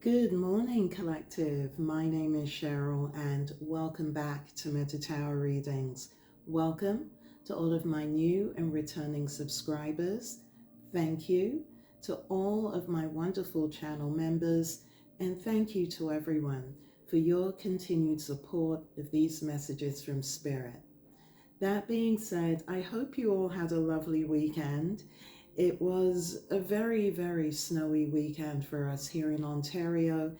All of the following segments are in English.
Good morning, collective. My name is Cheryl and welcome back to Meta Tower Readings. Welcome to all of my new and returning subscribers. Thank you to all of my wonderful channel members, and thank you to everyone for your continued support of these messages from Spirit. That being said, I hope you all had a lovely weekend. It was a very, very snowy weekend for us here in Ontario,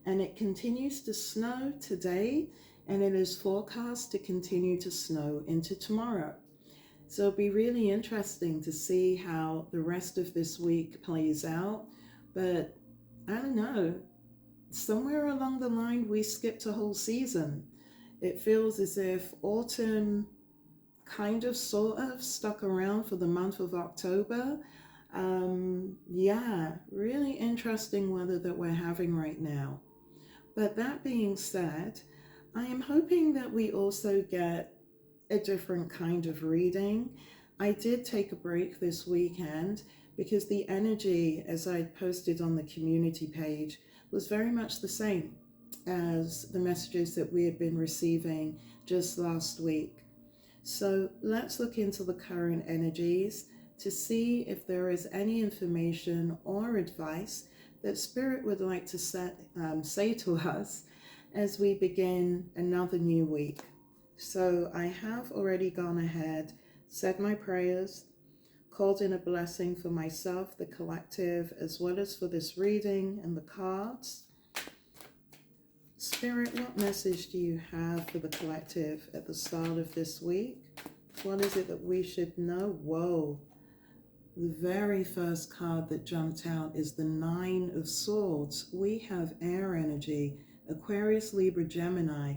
and it continues to snow today, and it is forecast to continue to snow into tomorrow. So it'll be really interesting to see how the rest of this week plays out. But I don't know, somewhere along the line we skipped a whole season. It feels as if autumn kind of sort of stuck around for the month of October. Yeah, really interesting weather that we're having right now. But that being said, I am hoping that we also get a different kind of reading. I did take a break this weekend because the energy, as I posted on the community page, was very much the same as the messages that we had been receiving just last week. So let's look into the current energies to see if there is any information or advice that Spirit would like to say to us as we begin another new week. So I have already gone ahead, said my prayers, called in a blessing for myself, the collective, as well as for this reading and the cards. Spirit, what message do you have for the collective at the start of this week? What is it that we should know? Whoa. The very first card that jumped out is the Nine of Swords. We have air energy, Aquarius, Libra, Gemini.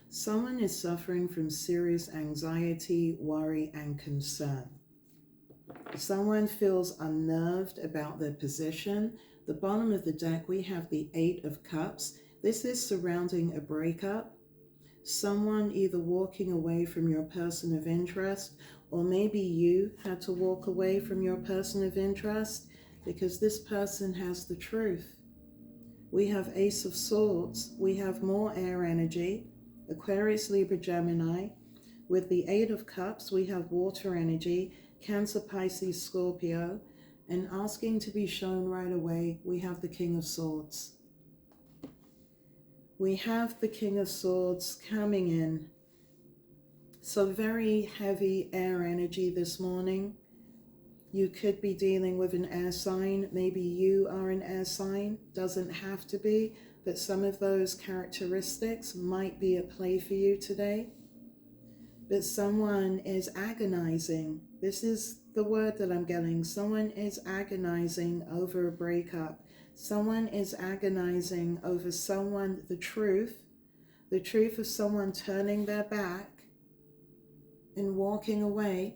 Someone is suffering from serious anxiety, worry, and concern. Someone feels unnerved about their position. The bottom of the deck, we have the Eight of Cups. This is surrounding a breakup. Someone either walking away from your person of interest, or maybe you had to walk away from your person of interest because this person has the truth. We have Ace of Swords. We have more air energy, Aquarius, Libra, Gemini. With the Eight of Cups, we have water energy, Cancer, Pisces, Scorpio. And asking to be shown right away, we have the King of Swords. We have the King of Swords coming in. So very heavy air energy this morning. You could be dealing with an air sign. Maybe you are an air sign. Doesn't have to be, but some of those characteristics might be at play for you today. But someone is agonizing. This is the word that I'm getting. Someone is agonizing over a breakup. Someone is agonizing over someone, the truth of someone turning their back and walking away.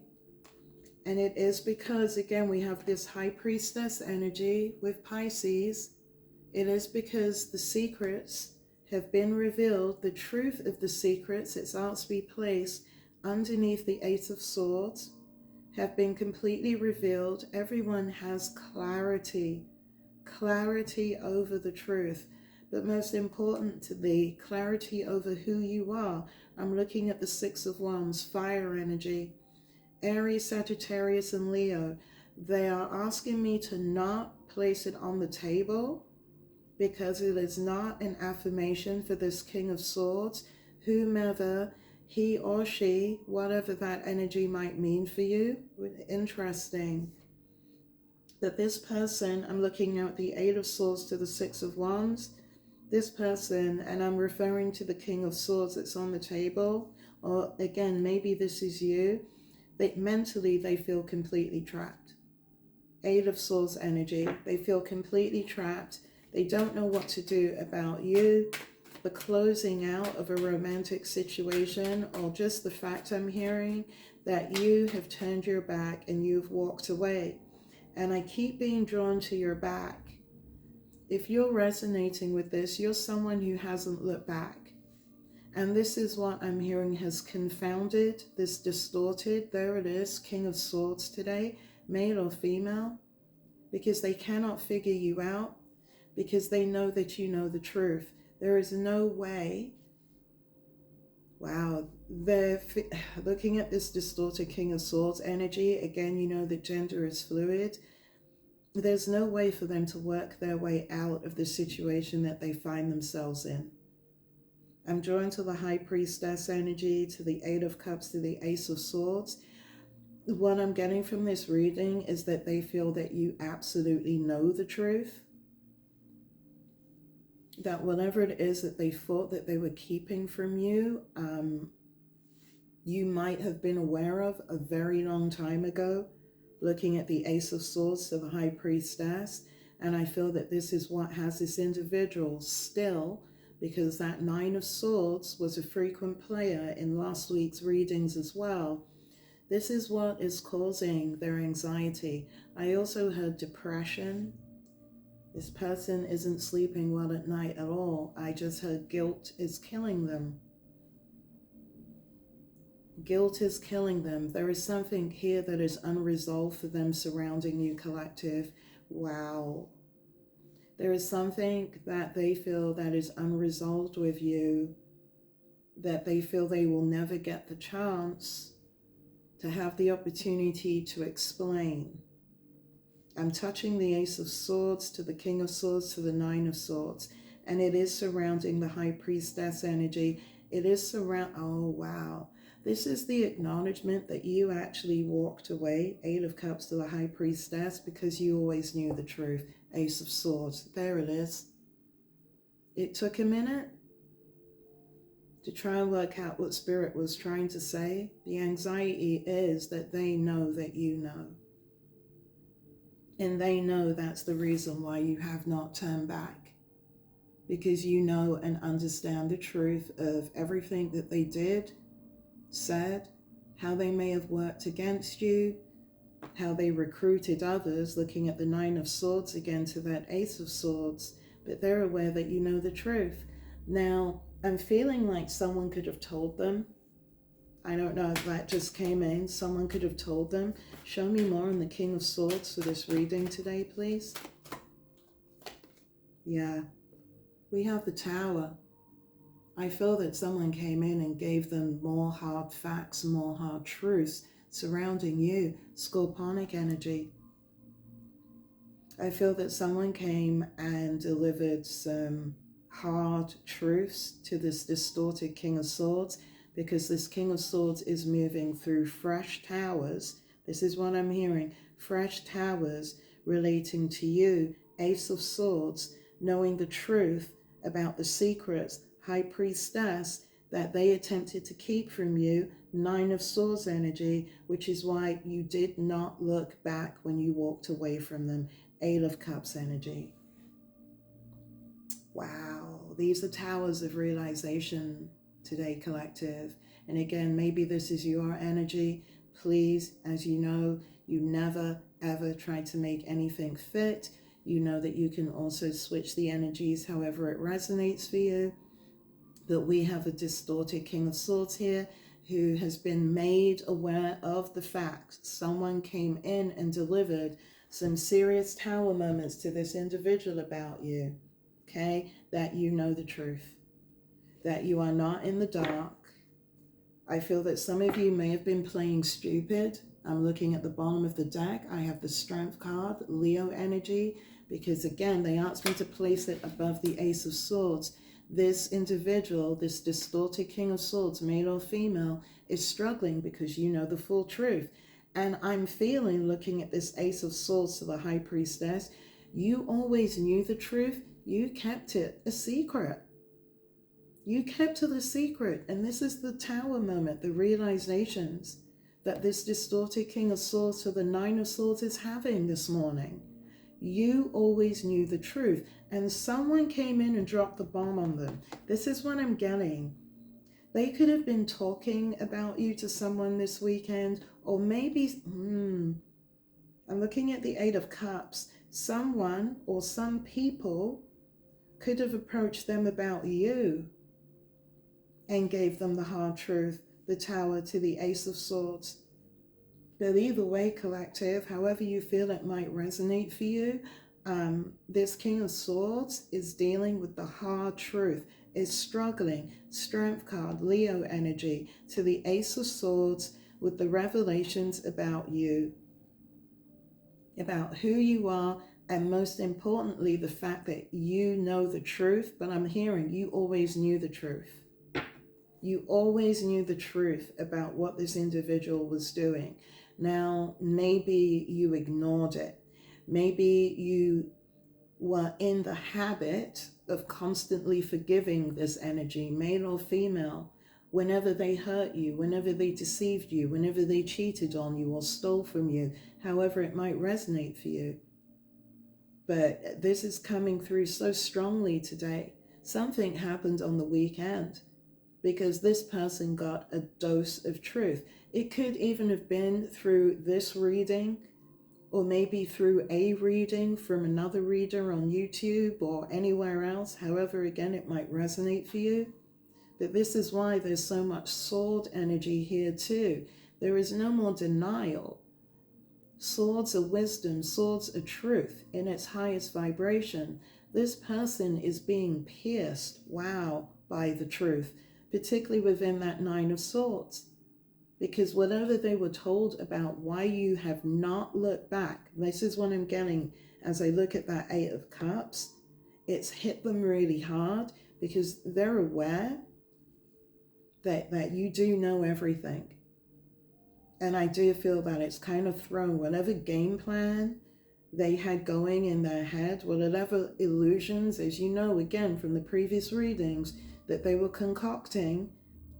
And it is because, again, we have this High Priestess energy with Pisces. It is because the secrets have been revealed, the truth of the secrets, it's asked to be placed underneath the Eight of Swords, have been completely revealed. Everyone has clarity over the truth, but most importantly, clarity over who you are. I'm looking at the Six of Wands, fire energy, Aries, Sagittarius, and Leo. They are asking me to not place it on the table because it is not an affirmation for this King of Swords, whomever he or she, whatever that energy might mean for you. Interesting that this person, I'm looking at the Eight of Swords to the Six of Wands, this person, and I'm referring to the King of Swords that's on the table, or again, maybe this is you, mentally they feel completely trapped. Eight of Swords energy, they feel completely trapped. They don't know what to do about you, the closing out of a romantic situation, or just the fact I'm hearing that you have turned your back and you've walked away. And I keep being drawn to your back. If you're resonating with this, you're someone who hasn't looked back. And this is what I'm hearing has confounded, this distorted, there it is, King of Swords today, male or female, because they cannot figure you out, because they know that you know the truth. There is no way. Wow, they're looking at this distorted King of Swords energy. Again, you know that gender is fluid. There's no way for them to work their way out of the situation that they find themselves in. I'm drawn to the High Priestess energy, to the Eight of Cups, to the Ace of Swords. What I'm getting from this reading is that they feel that you absolutely know the truth. That whatever it is that they thought that they were keeping from you, you might have been aware of a very long time ago, looking at the Ace of Swords to the High Priestess. And I feel that this is what has this individual still, because that Nine of Swords was a frequent player in last week's readings as well. This is what is causing their anxiety. I also heard depression. This person isn't sleeping well at night at all. I just heard guilt is killing them. Guilt is killing them. There is something here that is unresolved for them surrounding you, collective. Wow. There is something that they feel that is unresolved with you, that they feel they will never get the chance to have the opportunity to explain. I'm touching the Ace of Swords to the King of Swords to the Nine of Swords, and it is surrounding the High Priestess energy. It is oh wow. This is the acknowledgement that you actually walked away, Eight of Cups to the High Priestess, because you always knew the truth. Ace of Swords, there it is. It took a minute to try and work out what Spirit was trying to say. The anxiety is that they know that you know. And they know that's the reason why you have not turned back. Because you know and understand the truth of everything that they did, said, how they may have worked against you, how they recruited others, looking at the Nine of Swords again to that Ace of Swords. But they're aware that you know the truth. Now, I'm feeling like someone could have told them. I don't know if that just came in. Someone could have told them. Show me more on the King of Swords for this reading today, please. Yeah. We have the Tower. I feel that someone came in and gave them more hard facts, more hard truths surrounding you. Scorpionic energy. I feel that someone came and delivered some hard truths to this distorted King of Swords, because this King of Swords is moving through fresh towers. This is what I'm hearing. Fresh towers relating to you. Ace of Swords, knowing the truth about the secrets, High Priestess, that they attempted to keep from you. Nine of Swords energy, which is why you did not look back when you walked away from them. Eight of Cups energy. Wow, these are towers of realization today, collective. And again, maybe this is your energy. Please, as you know, you never ever try to make anything fit. You know that you can also switch the energies however it resonates for you. But we have a distorted King of Swords here who has been made aware of the fact someone came in and delivered some serious tower moments to this individual about you, okay? That you know the truth, that you are not in the dark. I feel that some of you may have been playing stupid. I'm looking at the bottom of the deck. I have the Strength card, Leo energy, because again, they asked me to place it above the Ace of Swords. This individual, this distorted King of Swords, male or female, is struggling because you know the full truth. And I'm feeling, looking at this Ace of Swords to the High Priestess, you always knew the truth. You kept it a secret. You kept it a secret. And this is the Tower moment, the realizations that this distorted King of Swords to the Nine of Swords is having this morning. You always knew the truth. And someone came in and dropped the bomb on them. This is what I'm getting. They could have been talking about you to someone this weekend, or maybe, I'm looking at the Eight of Cups. Someone or some people could have approached them about you and gave them the hard truth, the Tower to the Ace of Swords. But either way, collective, however you feel it might resonate for you, This King of Swords is dealing with the hard truth, is struggling. Strength card, Leo energy, to the Ace of Swords with the revelations about you, about who you are, and most importantly, the fact that you know the truth. But I'm hearing you always knew the truth. You always knew the truth about what this individual was doing. Now, maybe you ignored it. Maybe you were in the habit of constantly forgiving this energy, male or female, whenever they hurt you, whenever they deceived you, whenever they cheated on you or stole from you, however it might resonate for you. But this is coming through so strongly today. Something happened on the weekend because this person got a dose of truth. It could even have been through this reading, or maybe through a reading from another reader on YouTube or anywhere else. However, again, it might resonate for you. But this is why there's so much sword energy here too. There is no more denial. Swords are wisdom, swords are truth in its highest vibration. This person is being pierced, wow, by the truth, particularly within that Nine of Swords. Because whatever they were told about why you have not looked back, this is what I'm getting as I look at that Eight of Cups, it's hit them really hard because they're aware that you do know everything. And I do feel that it's kind of thrown whatever game plan they had going in their head, whatever illusions, as you know, again, from the previous readings, that they were concocting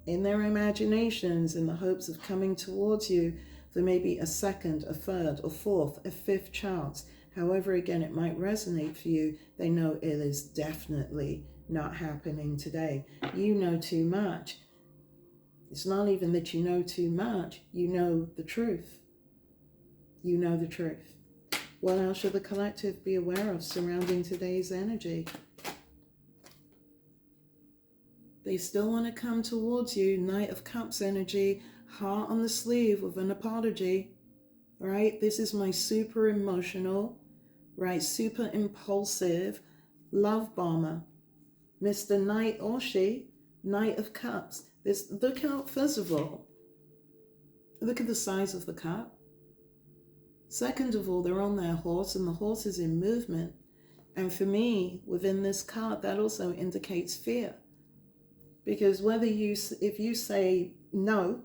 in their imaginations in the hopes of coming towards you for maybe a second, a third, a fourth, a fifth chance. However, again, it might resonate for you. They know it is definitely not happening today. You know too much. It's not even that you know too much. You know the truth. You know the truth. What else should the collective be aware of surrounding today's energy? They still want to come towards you. Knight of Cups energy, heart on the sleeve with an apology, right? This is my super emotional, right? Super impulsive love bomber. Mr. Knight or she, Knight of Cups. This, look out, first of all, look at the size of the cup. Second of all, they're on their horse and the horse is in movement. And for me, within this card, that also indicates fear. Because whether if you say no,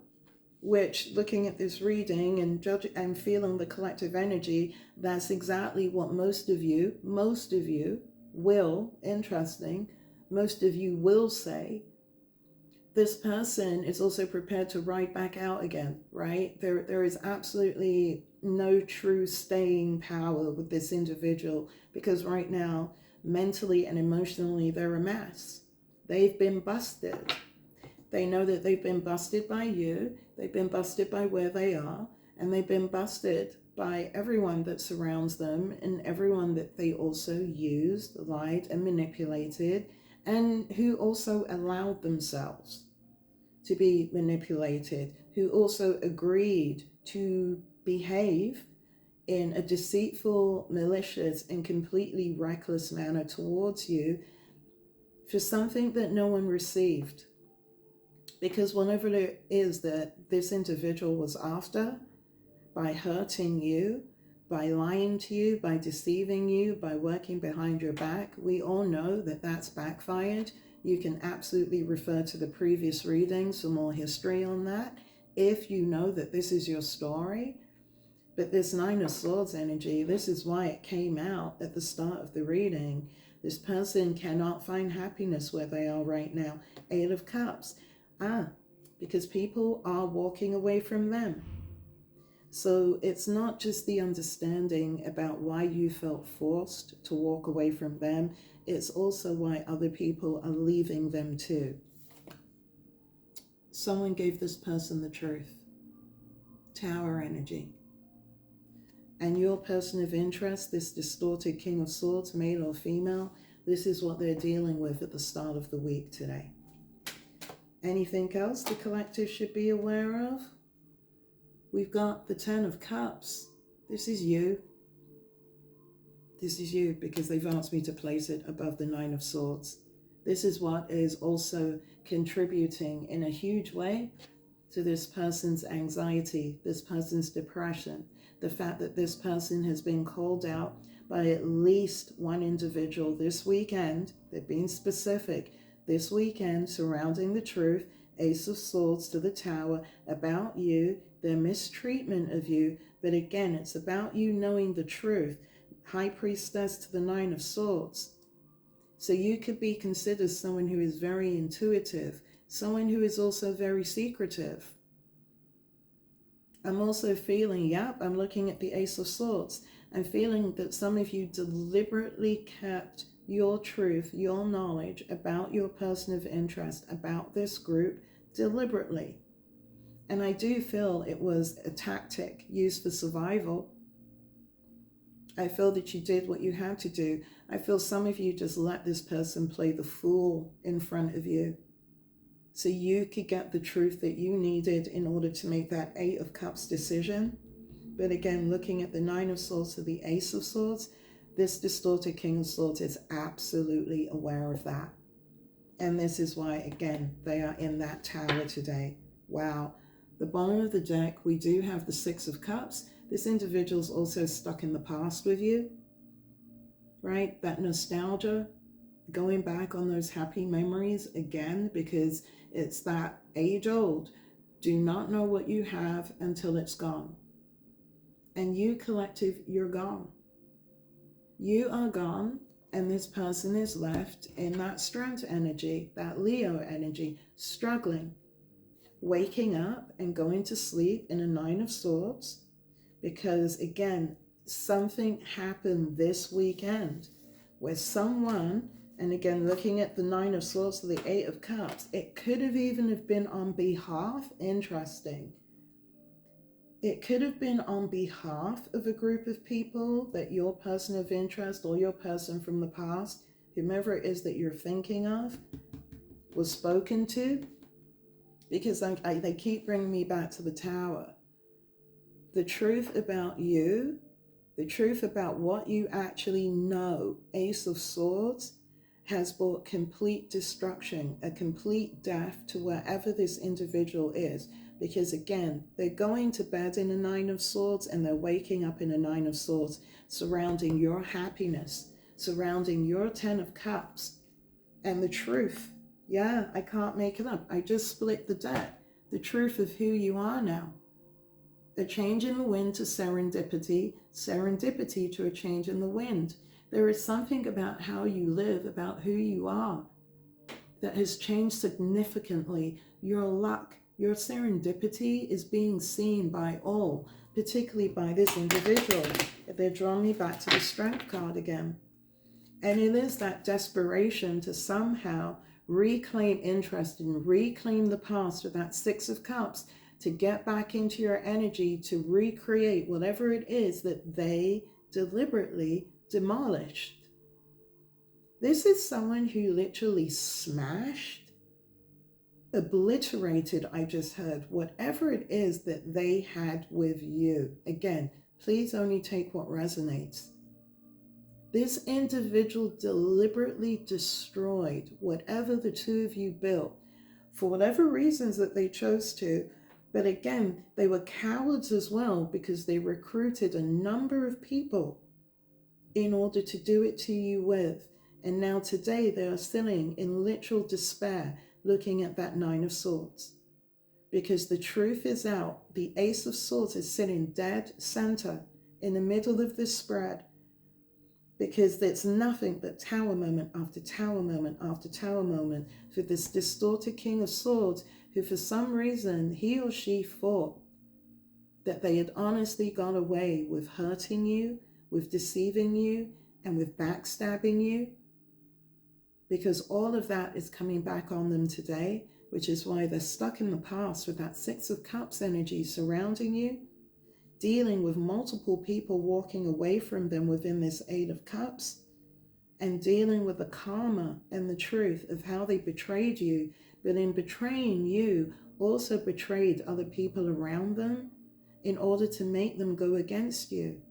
which looking at this reading and judging and feeling the collective energy, that's exactly what most of you will, interesting, most of you will say. This person is also prepared to ride back out again, right? There is absolutely no true staying power with this individual because right now, mentally and emotionally, they're a mess. They've been busted. They know that they've been busted by you, they've been busted by where they are, and they've been busted by everyone that surrounds them and everyone that they also used, lied, and manipulated, and who also allowed themselves to be manipulated, who also agreed to behave in a deceitful, malicious, and completely reckless manner towards you for something that no one received. Because whatever it is that this individual was after, by hurting you, by lying to you, by deceiving you, by working behind your back, we all know that that's backfired. You can absolutely refer to the previous readings for more history on that, if you know that this is your story. But this Nine of Swords energy, this is why it came out at the start of the reading. This person cannot find happiness where they are right now. Eight of Cups. Because people are walking away from them. So it's not just the understanding about why you felt forced to walk away from them. It's also why other people are leaving them too. Someone gave this person the truth. Tower energy. And your person of interest, this distorted King of Swords, male or female, this is what they're dealing with at the start of the week today. Anything else the collective should be aware of? We've got the Ten of Cups. This is you. This is you, because they've asked me to place it above the Nine of Swords. This is what is also contributing in a huge way to this person's anxiety, this person's depression, the fact that this person has been called out by at least one individual this weekend. They're being specific. This weekend, surrounding the truth, Ace of Swords to the Tower, about you, their mistreatment of you. But again, it's about you knowing the truth. High Priestess to the Nine of Swords. So you could be considered someone who is very intuitive, someone who is also very secretive. I'm also feeling, I'm looking at the Ace of Swords. I'm feeling that some of you deliberately kept your truth, your knowledge about your person of interest, about this group, deliberately. And I do feel it was a tactic used for survival. I feel that you did what you had to do. I feel some of you just let this person play the fool in front of you, so you could get the truth that you needed in order to make that Eight of Cups decision. But again, looking at the Nine of Swords to the Ace of Swords, this distorted King of Swords is absolutely aware of that. And this is why, again, they are in that tower today. Wow. The bottom of the deck, we do have the Six of Cups. This individual's also stuck in the past with you, right? That nostalgia, going back on those happy memories again, because it's that age old. Do not know what you have until it's gone. And you, collective, you're gone. You are gone, and this person is left in that strength energy, that Leo energy, struggling, waking up and going to sleep in a Nine of Swords, because again, something happened this weekend where someone, and again, looking at the Nine of Swords to the Eight of Cups, it could have even have been on behalf, interesting. It could have been on behalf of a group of people that your person of interest or your person from the past, whomever it is that you're thinking of, was spoken to. Because they keep bringing me back to the Tower. The truth about you, the truth about what you actually know, Ace of Swords, has brought complete destruction, a complete death to wherever this individual is. Because again, they're going to bed in a Nine of Swords and they're waking up in a Nine of Swords, surrounding your happiness, surrounding your Ten of Cups, and the truth. Yeah, I can't make it up. I just split the deck. The truth of who you are now. A change in the wind to serendipity, serendipity to a change in the wind. There is something about how you live, about who you are, that has changed significantly. Your luck, your serendipity is being seen by all, particularly by this individual. They're drawing me back to the Strength card again. And it is that desperation to somehow reclaim interest and reclaim the past with that Six of Cups, to get back into your energy, to recreate whatever it is that they deliberately demolished. This is someone who literally smashed, obliterated, I just heard, whatever it is that they had with you. Again, please only take what resonates. This individual deliberately destroyed whatever the two of you built for whatever reasons that they chose to. But again, they were cowards as well, because they recruited a number of people in order to do it to you with. And now today they are sitting in literal despair, looking at that Nine of Swords. Because the truth is out. The Ace of Swords is sitting dead center in the middle of this spread. Because there's nothing but tower moment after tower moment after tower moment for this distorted King of Swords, who for some reason he or she thought that they had honestly got away with hurting you, with deceiving you, and with backstabbing you. Because all of that is coming back on them today, which is why they're stuck in the past with that Six of Cups energy surrounding you, dealing with multiple people walking away from them within this Eight of Cups, and dealing with the karma and the truth of how they betrayed you, but in betraying you, also betrayed other people around them in order to make them go against you.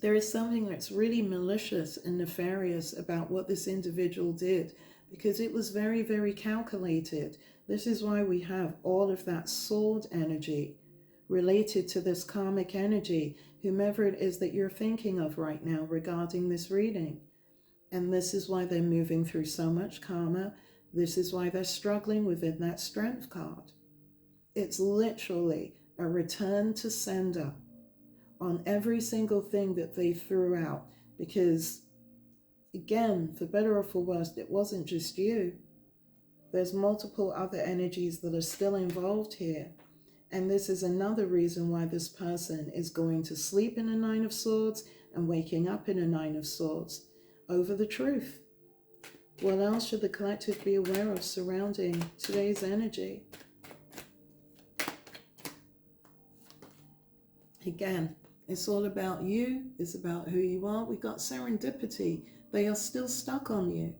There is something that's really malicious and nefarious about what this individual did, because it was very, very calculated. This is why we have all of that sword energy related to this karmic energy, whomever it is that you're thinking of right now regarding this reading. And this is why they're moving through so much karma. This is why they're struggling within that strength card. It's literally a return to sender on every single thing that they threw out. Because, again, for better or for worse, it wasn't just you. There's multiple other energies that are still involved here. And this is another reason why this person is going to sleep in a Nine of Swords and waking up in a Nine of Swords over the truth. What else should the collective be aware of surrounding today's energy? Again, it's all about you. It's about who you are. We got serendipity. They are still stuck on you.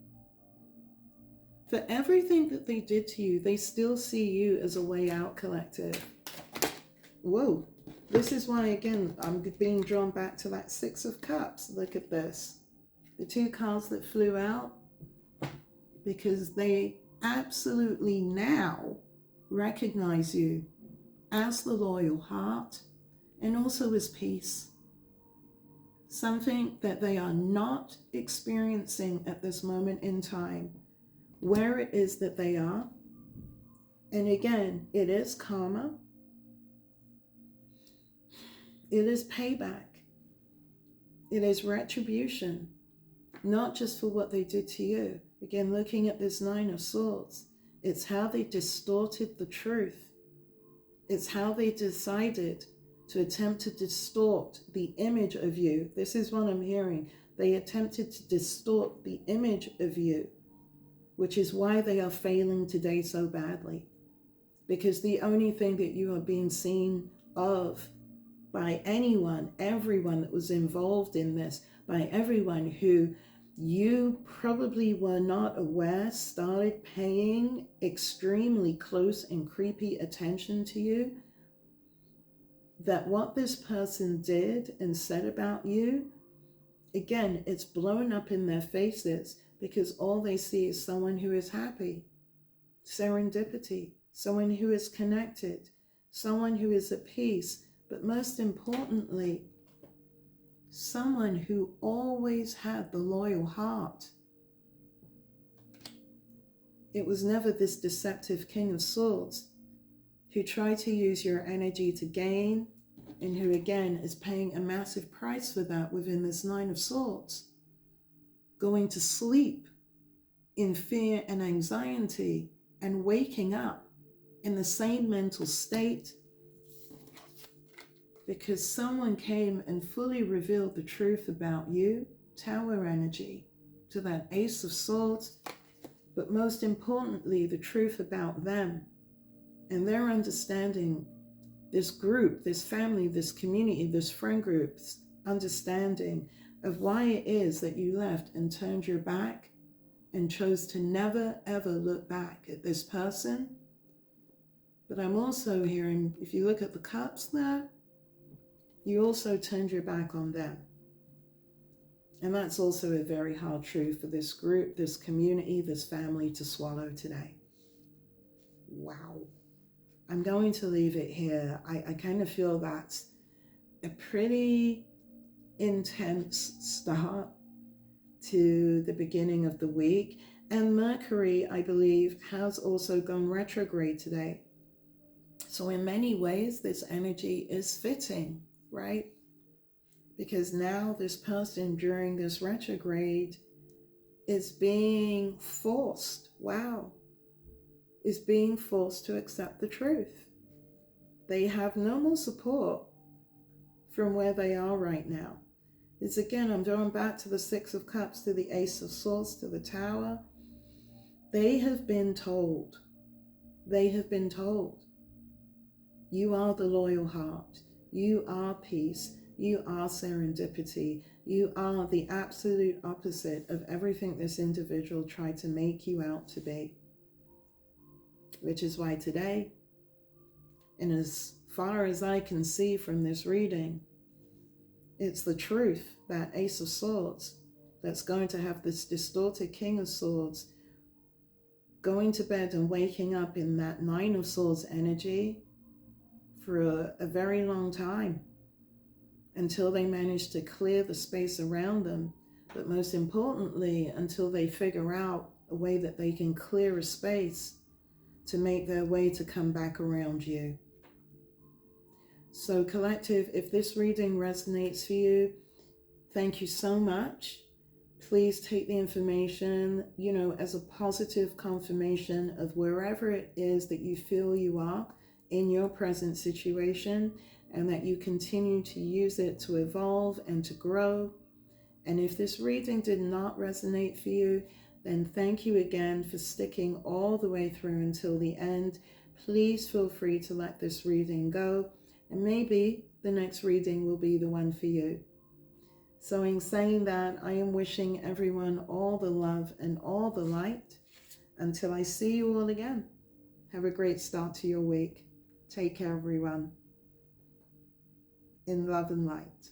For everything that they did to you, they still see you as a way out, collective. Whoa. This is why, again, I'm being drawn back to that Six of Cups. Look at this. The two cards that flew out, because they absolutely now recognize you as the loyal heart and also as peace. Something that they are not experiencing at this moment in time, where it is that they are. And again, it is karma. It is payback. It is retribution, not just for what they did to you. Again, looking at this Nine of Swords, it's how they distorted the truth. It's how they decided to attempt to distort the image of you. This is what I'm hearing. They attempted to distort the image of you, which is why they are failing today so badly. Because the only thing that you are being seen of by anyone, everyone that was involved in this, by everyone who you probably were not aware started paying extremely close and creepy attention to you, that what this person did and said about you, again, it's blown up in their faces, because all they see is someone who is happy, serendipity, someone who is connected, someone who is at peace, but most importantly, someone who always had the loyal heart. It was never this deceptive King of Swords who tried to use your energy to gain, and who again is paying a massive price for that within this Nine of Swords. Going to sleep in fear and anxiety and waking up in the same mental state, because someone came and fully revealed the truth about you, Tower energy, to that Ace of Swords, but most importantly, the truth about them and their understanding, this group, this family, this community, this friend group's understanding of why it is that you left and turned your back and chose to never ever look back at this person. But I'm also hearing, if you look at the cups there, you also turned your back on them. And that's also a very hard truth for this group, this community, this family to swallow today. Wow. I'm going to leave it here. I kind of feel that's a pretty intense start to the beginning of the week. And Mercury, I believe, has also gone retrograde today. So in many ways, this energy is fitting, right? Because now this person during this retrograde is being forced, is being forced to accept the truth. They have no more support from where they are right now. It's again, I'm drawing back to the Six of Cups, to the Ace of Swords, to the Tower. They have been told, you are the loyal heart, you are peace, you are serendipity, you are the absolute opposite of everything this individual tried to make you out to be. Which is why today, and as far as I can see from this reading, It's the truth, that Ace of Swords, that's going to have this distorted King of Swords going to bed and waking up in that Nine of Swords energy for a very long time until they manage to clear the space around them. But most importantly, until they figure out a way that they can clear a space to make their way to come back around you. So collective, if this reading resonates for you, thank you so much. Please take the information, as a positive confirmation of wherever it is that you feel you are in your present situation, and that you continue to use it to evolve and to grow. And if this reading did not resonate for you, then thank you again for sticking all the way through until the end. Please feel free to let this reading go, and maybe the next reading will be the one for you. So in saying that, I am wishing everyone all the love and all the light. Until I see you all again, have a great start to your week. Take care, everyone. In love and light.